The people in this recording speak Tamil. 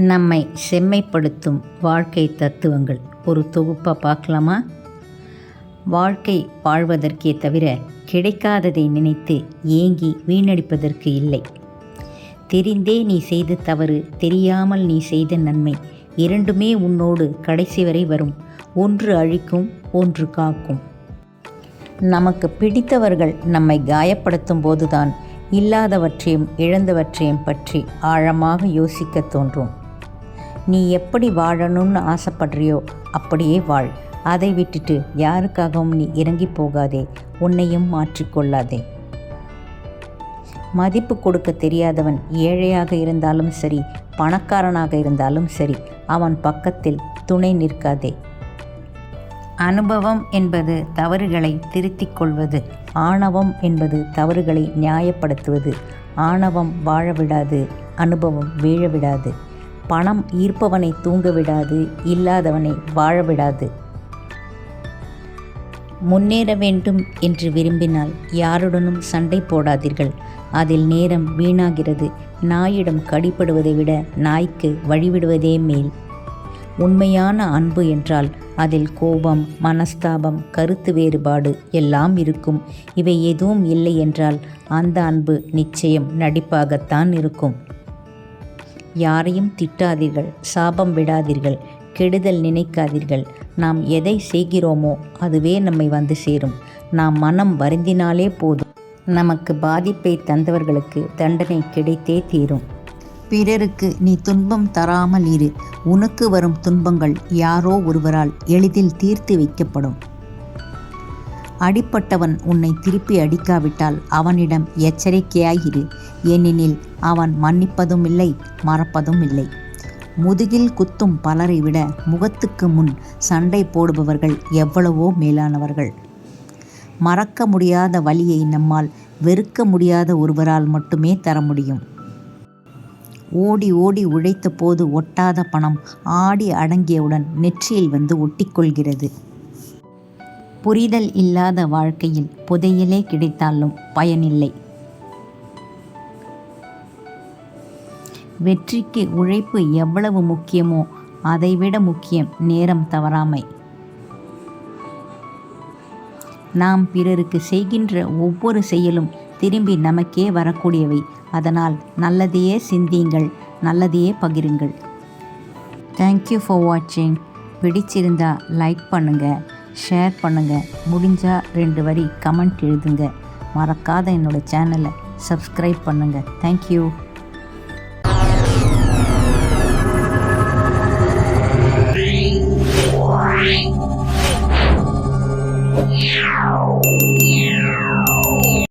நம்மை செம்மைப்படுத்தும் வாழ்க்கை தத்துவங்கள் ஒரு தொகுப்பாக பார்க்கலாமா? வாழ்க்கை வாழ்வதற்கே தவிர கிடைக்காததை நினைத்து ஏங்கி வீணடிப்பதற்கு இல்லை. தெரிந்தே நீ செய்த தவறு, தெரியாமல் நீ செய்த நன்மை, இரண்டுமே உன்னோடு கடைசி வரை வரும். ஒன்று அழிக்கும், ஒன்று காக்கும். நமக்கு பிடித்தவர்கள் நம்மை காயப்படுத்தும் போதுதான் இல்லாதவற்றையும் இழந்தவற்றையும் பற்றி ஆழமாக யோசிக்க தோன்றும். நீ எப்படி வாழணும்னு ஆசைப்படுறியோ அப்படியே வாழ். அதை விட்டுட்டு யாருக்காகவும் நீ இறங்கி போகாதே, உன்னையும் மாற்றிக்கொள்ளாதே. மதிப்பு கொடுக்க தெரியாதவன் ஏழையாக இருந்தாலும் சரி, பணக்காரனாக இருந்தாலும் சரி, அவன் பக்கத்தில் துணை நிற்காதே. அனுபவம் என்பது தவறுகளை திருத்திக் கொள்வது, ஆணவம் என்பது தவறுகளை நியாயப்படுத்துவது. ஆணவம் வாழவிடாது, அனுபவம் வீழவிடாது. பணம் ஈர்ப்பவனை தூங்க விடாது, இல்லாதவனை வாழவிடாது. முன்னேற வேண்டும் என்று விரும்பினால் யாருடனும் சண்டை போடாதீர்கள். அதில் நேரம் வீணாகிறது. நாயிடம் கடிப்படுவதை விட நாய்க்கு வழிவிடுவதே மேல். உண்மையான அன்பு என்றால் அதில் கோபம், மனஸ்தாபம், கருத்து வேறுபாடு எல்லாம் இருக்கும். இவை எதுவும் இல்லை என்றால் அந்த அன்பு நிச்சயம் நடிப்பாகத்தான் இருக்கும். யாரையும் திட்டாதீர்கள், சாபம் விடாதீர்கள், கெடுதல் நினைக்காதீர்கள். நாம் எதை செய்கிறோமோ அதுவே நம்மை வந்து சேரும். நாம் மனம் வருந்தினாலே போதும். நமக்கு பாதிப்பை தந்தவர்களுக்கு தண்டனை கிடைத்தே தீரும். பிறருக்கு நீ துன்பம் தராமல் இரு. உனக்கு வரும் துன்பங்கள் யாரோ ஒருவரால் எளிதில் தீர்த்து வைக்கப்படும். அடிப்பட்டவன் உன்னை திருப்பி அடிக்காவிட்டால் அவனிடம் எச்சரிக்கையாயிரு. ஏனெனில் அவன் மன்னிப்பதும் இல்லை, மறப்பதும் இல்லை. முதுகில் குத்தும் பலரை விட முகத்துக்கு முன் சண்டை போடுபவர்கள் எவ்வளவோ மேலானவர்கள். மறக்க முடியாத வலியை நம்மால் வெறுக்க முடியாத ஒருவரால் மட்டுமே தர முடியும். ஓடி ஓடி உழைத்த போது ஒட்டாத பணம் ஆடி அடங்கியவுடன் நெற்றியில் வந்து ஒட்டிக்கொள்கிறது. புரிதல் இல்லாத வாழ்க்கையில் புதையலே கிடைத்தாலும் பயனில்லை. வெற்றிக்கு உழைப்பு எவ்வளவு முக்கியமோ அதைவிட முக்கியம் நேரம் தவறாமை. நாம் பிறருக்கு செய்கின்ற ஒவ்வொரு செயலும் திரும்பி நமக்கே வரக்கூடியவை. அதனால் நல்லதையே சிந்தியுங்கள், நல்லதையே பகிருங்கள். தேங்க்யூ ஃபார் வாட்சிங். பிடிச்சிருந்தா லைக் பண்ணுங்கள், ஷேர் பண்ணுங்கள். முடிஞ்சால் 2 வரி கமெண்ட் எழுதுங்க. மறக்காத என்னோடய சேனலை சப்ஸ்கிரைப் பண்ணுங்கள். தேங்க்யூ. Yeah.